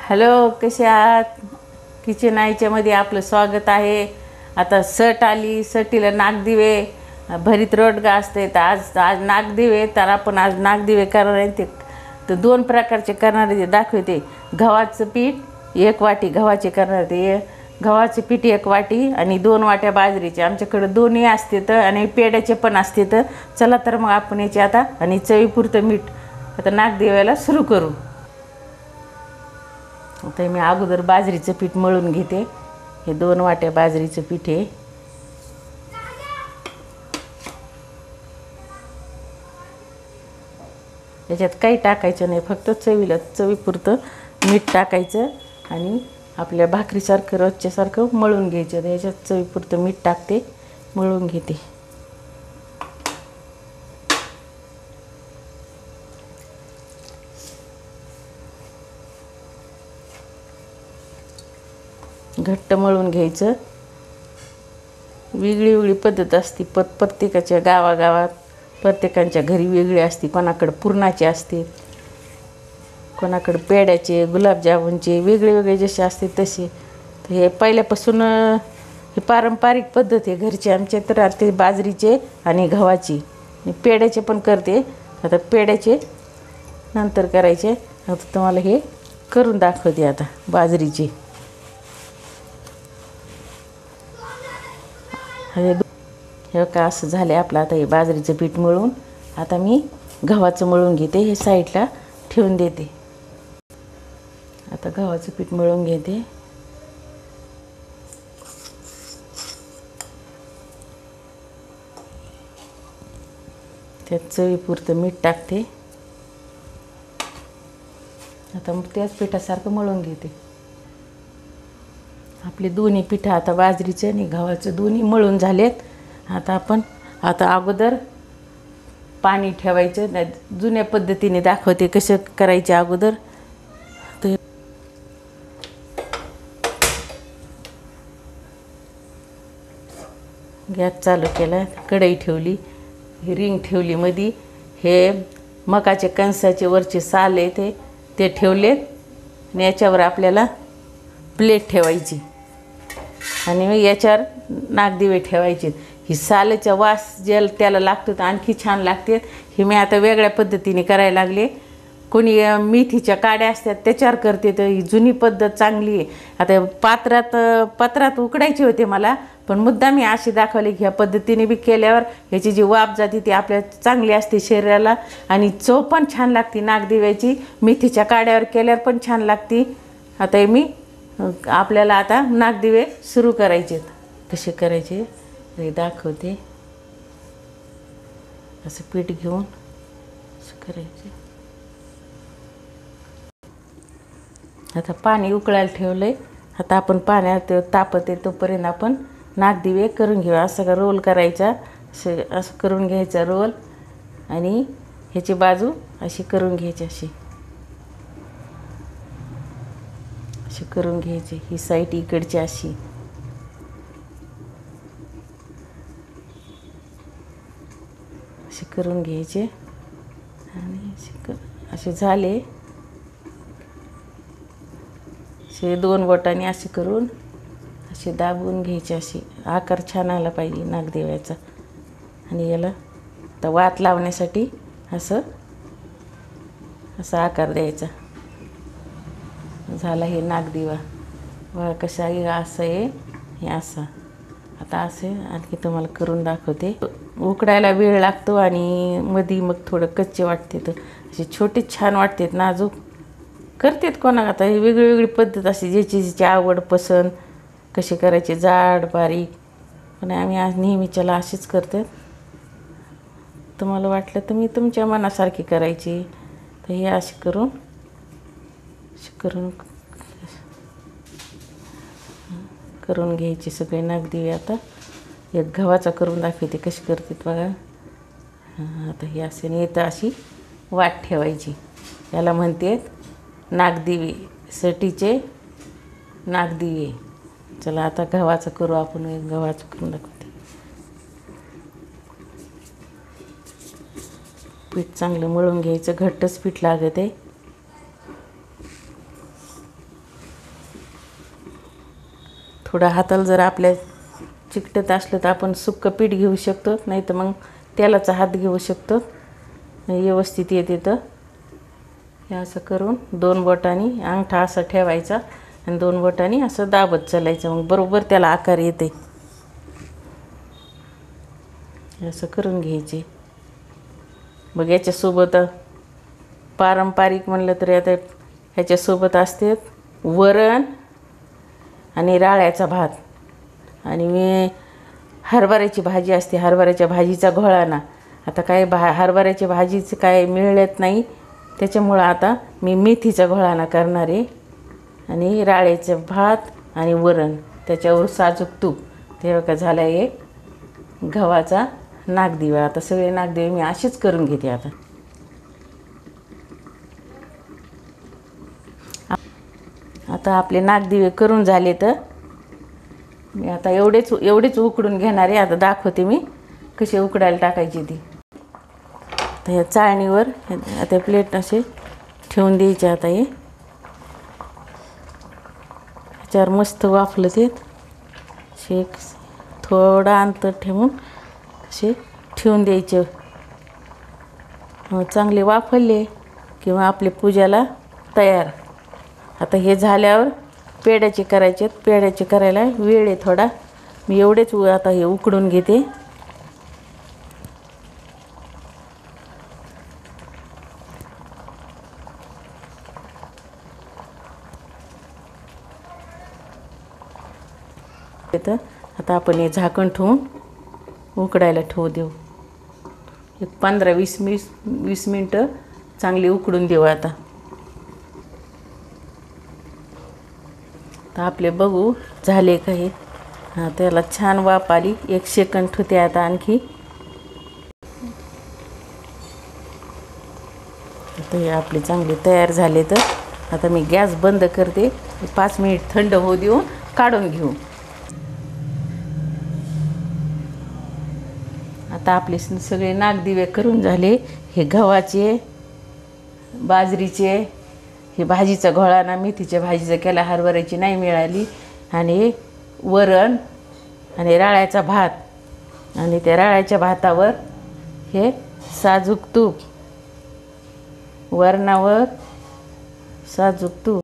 Hello, कसे आहात? Kitchen आईच्यामध्ये आपलं स्वागत आहे. आता सट आली, सटीला नागदिवे भरीत रोडगा असते. तर आज आज नागदिवे, तर आपण आज नागदिवे करणार आहे. ते तर दोन प्रकारचे करणारे ते दाखवते. गव्हाचं पीठ 1 वाटी गव्हाचे करणार. ते गव्हाचे पीठ 1 वाटी आणि 2 वाट्या बाजरीचे. आमच्याकडे दोन्ही असते तर आणि पेड्याचे पण असते. तर चला तर मग आपण याचे आता आणि चवीपुरतं मीठ आता नागदिव्याला सुरू करू. आता मी अगोदर बाजरीचं पीठ मळून घेते. हे 2 वाट्या बाजरीचं पीठ आहे. याच्यात काही टाकायचं नाही, फक्त चवीपुरतं मीठ टाकायचं आणि आपल्या भाकरीसारखं रोजच्यासारखं मळून घ्यायचं. तर याच्यात चवीपुरतं मीठ टाकते, मळून घेते. घट्ट मळून घ्यायचं. वेगळी वेगळी पद्धत असते. प्रत्येकाच्या गावागावात प्रत्येकाच्या घरी वेगळी असते. कोणाकडे पुरणाचे असते, कोणाकडे पेड्याचे, गुलाबजामुनचे, वेगळे वेगळे जसे असते तसे. तर हे पहिल्यापासून ही पारंपरिक पद्धत आहे घरची आमच्या. तर ते बाजरीचे आणि गव्हाची आणि पेड्याचे पण करते. आता पेड्याचे नंतर करायचे. आता तुम्हाला हे करून दाखवते. आता बाजरीचे हे का असं झालं आपलं. आता हे बाजरीचं पीठ मळून आता मी गव्हाचं मळून घेते. हे साईडला ठेवून देते. आता गव्हाचं पीठ मळून घेते. त्यात चवीपुरतं मीठ टाकते. आता मग त्याच पिठासारखं मळून घेते. आपले दोन्ही पिठं आता बाजरीचं आणि गव्हाचं दोन्ही मळून झालेत. आता अगोदर पाणी ठेवायचं. नाही जुन्या पद्धतीने दाखवते कसं करायचे अगोदर. तर गॅस चालू केला, कढई ठेवली, रिंग ठेवली मध्ये. हे मकाचे कणसाचे वरचे साल आहे ते ठेवलेत आणि याच्यावर आपल्याला प्लेट ठेवायची आणि मग याच्यावर नागदिवे ठेवायचे. ही सालेचा वास जे त्याला लागतो तर आणखी छान लागते. हे मी आता वेगळ्या पद्धतीने करायला लागले. कोणी मेथीच्या काड्या असतात त्याच्यावर करते, तर ही जुनी पद्धत चांगली आहे. आता पत्रात उकडायचे होते मला, पण मुद्दा मी अशी दाखवली की ह्या पद्धतीने बी केल्यावर ह्याची जी वाफ जाते ती आपल्या चांगली असते शरीराला आणि चव पण छान लागते. नागदिव्याची मेथीच्या काड्यावर केल्यावर पण छान लागते. आता मी आपल्याला आता नागदिवे सुरू करायचे. कसे करायचे हे दाखवते. असं पीठ घेऊन असं करायचे. आता पाणी उकळायला ठेवलं आहे. आता आपण पाण्यात तापत आहे तोपर्यंत आपण नागदिवे करून घेऊ. असं का रोल करायचा, असं करून घ्यायचा रोल आणि ह्याची बाजू अशी करून घ्यायची. अशी करून घ्यायची. ही साईड इकडची अशी करून घ्यायचे आणि असे झाले. असे 2 बोटांनी असे करून असे दाबून घ्यायचे. असे आकार छान आला पाहिजे नागदेवाचा. आणि याला तर वात लावण्यासाठी असं आकार द्यायचा. झाला हे नागदिवा. बघा कसा आहे. असं आहे हे असं. आता असं आणखी तुम्हाला करून दाखवते. उकडायला वेळ लागतो आणि मध्ये मग थोडं कच्चे वाटते. तर असे छोटे छान वाटतात, नाजूक करतात कोणा. आता ही वेगळी पद्धत अशी ज्याची आवड पसंत कसे करायचे, जाड बारीक. पण आम्ही आज नेहमीच्याला अशीच करतात. तुम्हाला वाटलं तर मी तुमच्या मनासारखी करायची. तर हे असे करून घ्यायचे सगळे नागदिवे. आता एक गव्हाचा करून दाखवते कशी करतात बघा. आता हे असे नाही तर अशी वाट ठेवायची. याला म्हणतात नागदिवे, सटीचे नागदिवे. चला आता गव्हाचं करू आपण. एक गव्हाचं करून दाखवते. पीठ चांगलं मळून घ्यायचं. घट्टच पीठ लागत आहे. थोडं हाताला जर आपल्या चिकटत असलं तर आपण सुक्कं पीठ घेऊ शकतो, नाही तर मग तेलाचा हात घेऊ शकतो, व्यवस्थित येते. तर हे असं करून 2 बोटांनी अंगठा असा ठेवायचा आणि 2 बोटांनी असं दाबत चालायचं, मग बरोबर त्याला आकार येते. असं करून घ्यायचे. मग याच्यासोबत पारंपरिक म्हणलं तरी आता ह्याच्यासोबत असते वरण आणि राळ्याचा भात, आणि मी हरभऱ्याची भाजी असते, हरभऱ्याच्या भाजीचा घोळाना. आता काय हरभऱ्याच्या भाजीचं काय मिळत नाही, त्याच्यामुळं आता मी मेथीचा घोळाना करणार आहे. आणि राळ्याचं भात आणि वरण, त्याच्यावर साजूक तूप. ते का झाला एक गव्हाचा नागदिवा. आता सगळे नागदिवे मी असेच करून घेते. आता आपले नागदिवे करून झाले, तर मी आता एवढेच उकडून घेणार आहे. आता दाखवते मी कसे उकडायला टाकायची ती. तर ह्या चाळणीवर आता प्लेट असे ठेवून द्यायचे. आता हे ह्याच्यावर मस्त वाफलं ते शेक थोडा अंतर ठेवून असे ठेवून द्यायचे. चांगले वाफले किंवा आपले पूजाला तयार. आता हे झाल्यावर पेढ्याचे करायचे. पेढ्याचे करायला वेळ आहे थोडा, मी एवढेच आता हे उकडून घेते. आता आपण हे झाकण ठेवून उकडायला ठेवू देऊ. एक 15-20 मिनटं चांगली उकडून देऊ. आता आपले बघू झाले का हे. हां, त्याला छान वाफ आली. 1 सेकंद ठेवते आता आणखी. आता हे आपले चांगले तयार झाले. तर आता मी गॅस बंद करते. 5 मिनिट थंड होऊ देऊन काढून घेऊ. आता आपले सगळे नागदिवे करून झाले. हे गव्हाचे, बाजरीचे, हे भाजीचा घोळाना मेथीच्या भाजीचा केला, हरभऱ्याची नाही मिळाली, आणि वरण आणि राळ्याचा भात, आणि त्या राळ्याच्या भातावर हे साजूक तूप, वरणावर साजूक तूप.